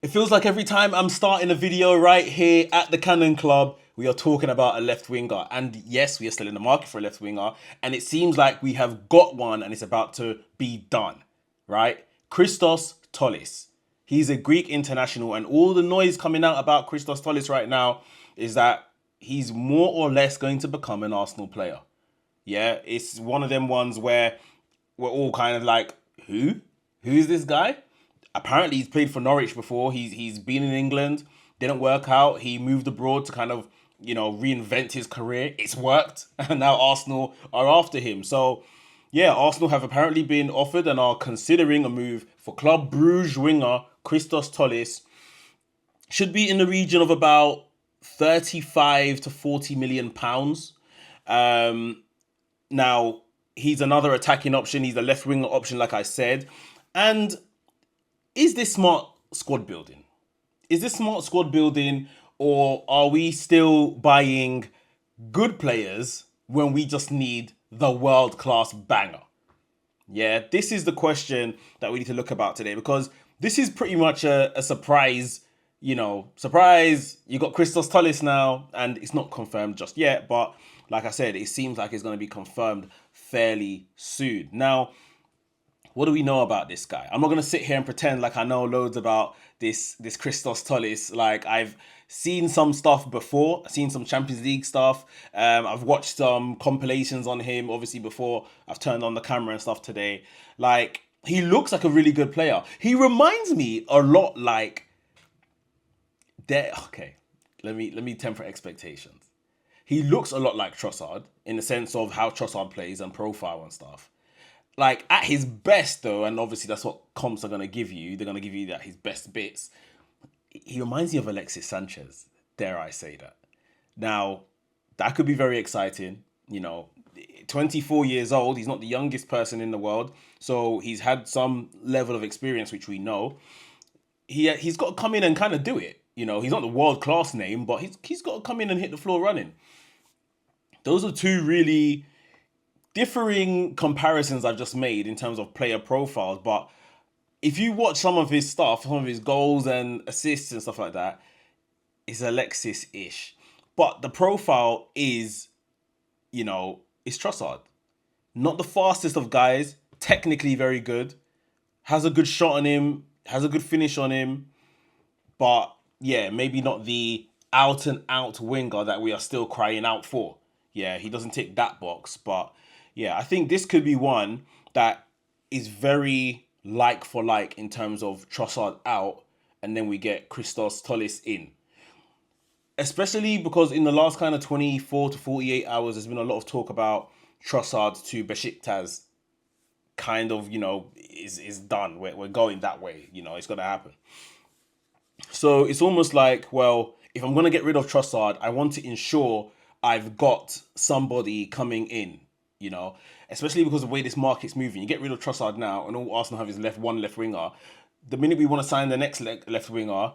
It feels like every time I'm starting a video right here at the Cannon Club, we are talking about a left winger. And yes, we are still in the market for a left winger. And it seems like we have got one and it's about to be done, right? Christos Tzolis. He's a Greek international, and all the noise coming out about Christos Tzolis right now is that he's more or less going to become an Arsenal player. Yeah, it's one of them ones where we're all kind of like, who? Who is this guy? Apparently he's played for Norwich before. He's been in England, didn't work out. He moved abroad to kind of, reinvent his career. It's worked, and now Arsenal are after him. So yeah, Arsenal have apparently been offered and are considering a move for Club Brugge winger Christos Tzolis. Should be in the region of about 35 to 40 million pounds. Now, he's another attacking option. He's a left winger option, like I said. And is this smart squad building? Is this smart squad building, or are we still buying good players when we just need the world class banger? Yeah, this is the question that we need to look about today, because this is pretty much a surprise. Surprise, you got Christos Tzolis now, and it's not confirmed just yet, but like I said, it seems like it's going to be confirmed fairly soon. Now, what do we know about this guy? I'm not going to sit here and pretend like I know loads about this Christos Tzolis. Like, I've seen some stuff before. I've seen some Champions League stuff. I've watched some compilations on him, obviously, before I've turned on the camera and stuff today. Like, he looks like a really good player. He reminds me a lot like... Okay, let me temper expectations. He looks a lot like Trossard in the sense of how Trossard plays and profile and stuff. Like, at his best, though, and obviously that's what comps are going to give you. They're going to give you that his best bits. He reminds me of Alexis Sanchez, dare I say that. Now, that could be very exciting. 24 years old. He's not the youngest person in the world. So he's had some level of experience, which we know. He's got to come in and kind of do it. He's not the world-class name, but he's got to come in and hit the floor running. Those are two really differing comparisons I've just made in terms of player profiles. But if you watch some of his stuff, some of his goals and assists and stuff like that, it's Alexis-ish. But the profile is, is Trossard. Not the fastest of guys, technically very good, has a good shot on him, has a good finish on him, but yeah, maybe not the out and out winger that we are still crying out for. Yeah, he doesn't tick that box, but yeah, I think this could be one that is very like for like in terms of Trossard out, and then we get Christos Tzolis in. Especially because in the last kind of 24 to 48 hours, there's been a lot of talk about Trossard to Besiktas kind of, is done. We're going that way. It's going to happen. So it's almost like, well, if I'm going to get rid of Trossard, I want to ensure I've got somebody coming in, especially because of the way this market's moving. You get rid of Trossard now, and all Arsenal have is one left winger. The minute we want to sign the next left winger,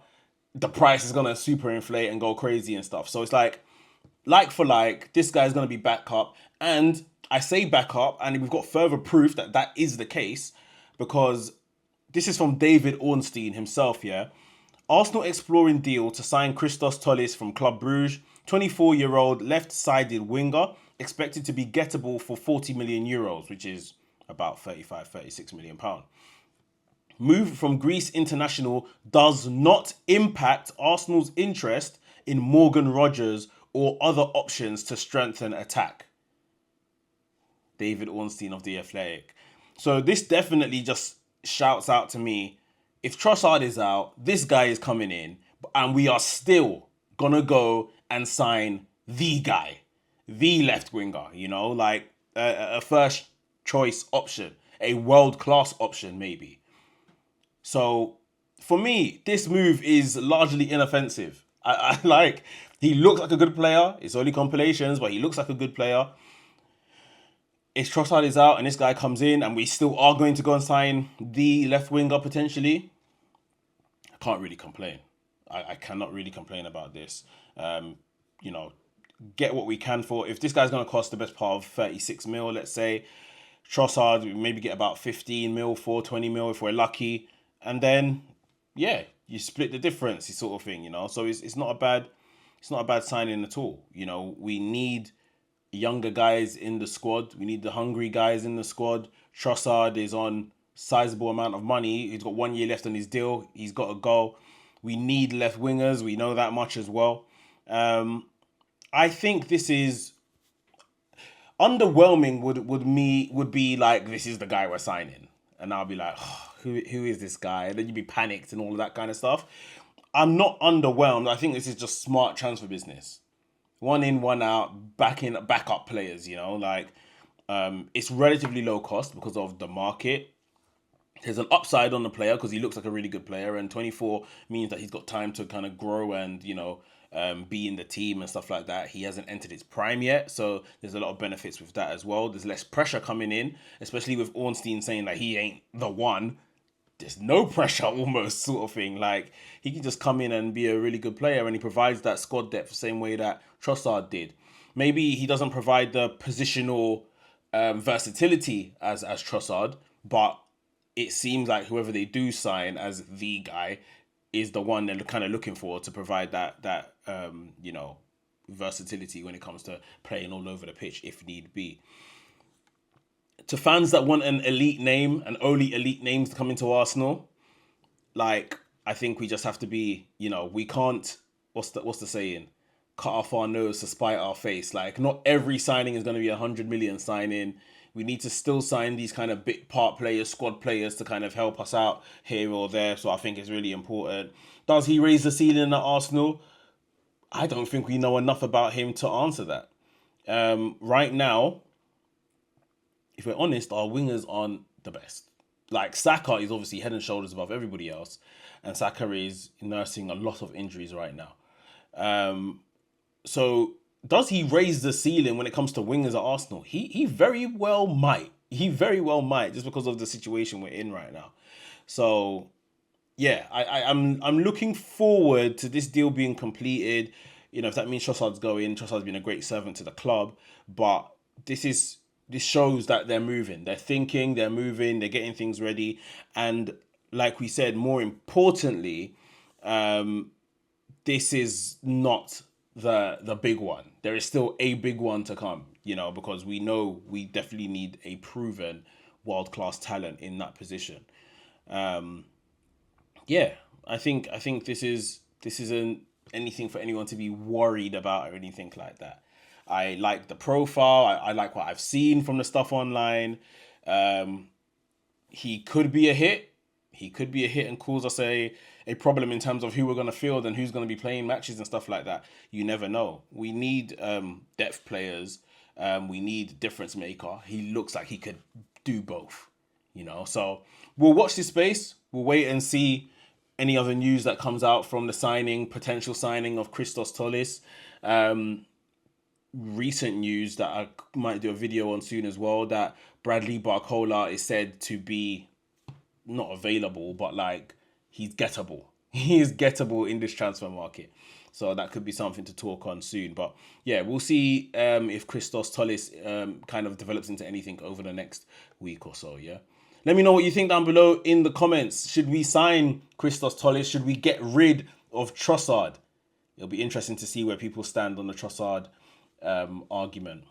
the price is going to super inflate and go crazy and stuff. So it's like for like, this guy's going to be back up. And I say back up, and we've got further proof that that is the case, because this is from David Ornstein himself, yeah? Arsenal exploring deal to sign Christos Tzolis from Club Brugge, 24-year-old left-sided winger, expected to be gettable for 40 million euros, which is about 35, 36 million pounds. Move from Greece international does not impact Arsenal's interest in Morgan Rogers or other options to strengthen attack. David Ornstein of The Athletic. So this definitely just shouts out to me, if Trossard is out, this guy is coming in, and we are still gonna go and sign the guy, the left winger, like a first choice option, a world-class option maybe. So for me, this move is largely inoffensive. I like, he looks like a good player. It's only compilations, but he looks like a good player. If Trossard is out and this guy comes in and we still are going to go and sign the left winger potentially, I can't really complain. I cannot really complain about this. Get what we can for. If this guy's going to cost the best part of 36 mil, let's say, Trossard, we maybe get about 15 mil for 20 mil if we're lucky. And then, yeah, you split the difference, this sort of thing, you know. So it's not a bad signing at all. You know, we need younger guys in the squad. We need the hungry guys in the squad. Trossard is on sizable amount of money. He's got 1 year left on his deal. He's got to go. We need left wingers. We know that much as well. I think this is underwhelming. Would be like, this is the guy we're signing, and I'll be like, oh, who is this guy? And then you'd be panicked and all of that kind of stuff. I'm not underwhelmed. I think this is just smart transfer business. One in, one out, backup players, you know, like it's relatively low cost because of the market. There's an upside on the player because he looks like a really good player, and 24 means that he's got time to kind of grow and, you know, be in the team and stuff like that. He hasn't entered his prime yet, so there's a lot of benefits with that as well. There's less pressure coming in, especially with Ornstein saying that he ain't the one. There's no pressure almost, sort of thing. Like, he can just come in and be a really good player, and he provides that squad depth the same way that Trossard did. Maybe he doesn't provide the positional versatility as Trossard, but it seems like whoever they do sign as the guy is the one they're kind of looking for to provide that you know, versatility when it comes to playing all over the pitch if need be. To fans that want an elite name and only elite names to come into Arsenal, like, I think we just have to be, you know, we can't, what's the saying? Cut off our nose to spite our face. Like, not every signing is going to be 100 million signing. We need to still sign these kind of bit part players, squad players to kind of help us out here or there. So I think it's really important. Does he raise the ceiling at Arsenal? I don't think we know enough about him to answer that. Right now, if we're honest, our wingers aren't the best. Like, Saka is obviously head and shoulders above everybody else, and Saka is nursing a lot of injuries right now. So does he raise the ceiling when it comes to wingers at Arsenal? He very well might. He very well might, just because of the situation we're in right now. So yeah, I'm looking forward to this deal being completed. You know, if that means Trossard's going, Trossard's been a great servant to the club, but this shows that they're moving. They're thinking, they're moving, they're getting things ready. And like we said, more importantly, this is not the big one. There is still a big one to come, you know, because we know we definitely need a proven world-class talent in that position. Yeah, I think this isn't anything for anyone to be worried about or anything like that. I like the profile. I like what I've seen from the stuff online. He could be a hit. He could be a hit and cause us a problem in terms of who we're going to field and who's going to be playing matches and stuff like that. You never know. We need depth players. We need difference maker. He looks like he could do both, you know. So we'll watch this space. We'll wait and see any other news that comes out from the potential signing of Christos Tzolis. Recent news that I might do a video on soon as well, that Bradley Barcola is said to be not available, but like, he's gettable. He is gettable in this transfer market. So that could be something to talk on soon. But yeah, we'll see if Christos Tzolis kind of develops into anything over the next week or so, yeah? Let me know what you think down below in the comments. Should we sign Christos Tzolis? Should we get rid of Trossard? It'll be interesting to see where people stand on the Trossard argument.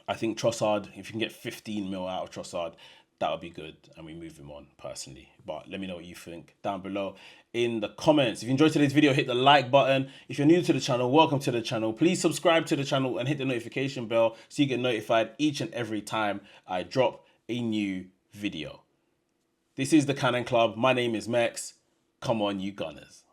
I think Trossard, if you can get 15 mil out of Trossard, that would be good, and we move him on personally. But let me know what you think down below in the comments. If you enjoyed today's video, hit the like button. If you're new to the channel, welcome to the channel. Please subscribe to the channel and hit the notification bell so you get notified each and every time I drop a new video. This is the Cannon Club. My name is Mekz. Come on, you Gunners.